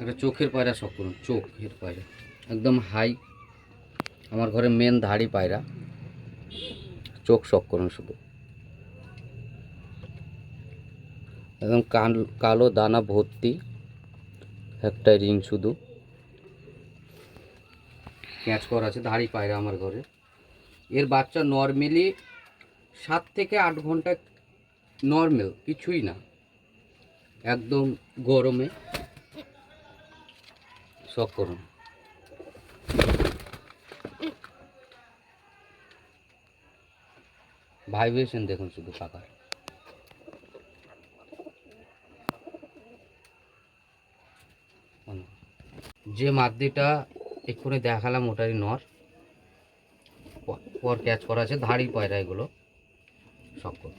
একটা চোখের পায়রা শখ করুন, চোখের পায়রা একদম হাই, আমার ঘরে মেন ধাড়ি পায়রা। চোখ শখ করুন শুধু, একদম কালো দানা ভর্তি, একটা রিং শুধু, ক্যাচ করা আছে, ধাড়ি পায়রা আমার ঘরে। এর বাচ্চা নর্মালি 7 থেকে 8 ঘন্টা, নর্মাল কিছুই না, একদম গরমে শখ করুন। ভাইব্রেশন দেখুন শুধু পাকার। যে মাদ্দিটা এক্ষুনি দেখালাম ওটারই নর, পর ক্যাচ করা আছে, ধাড়ি পায়রা এগুলো শখ করুন।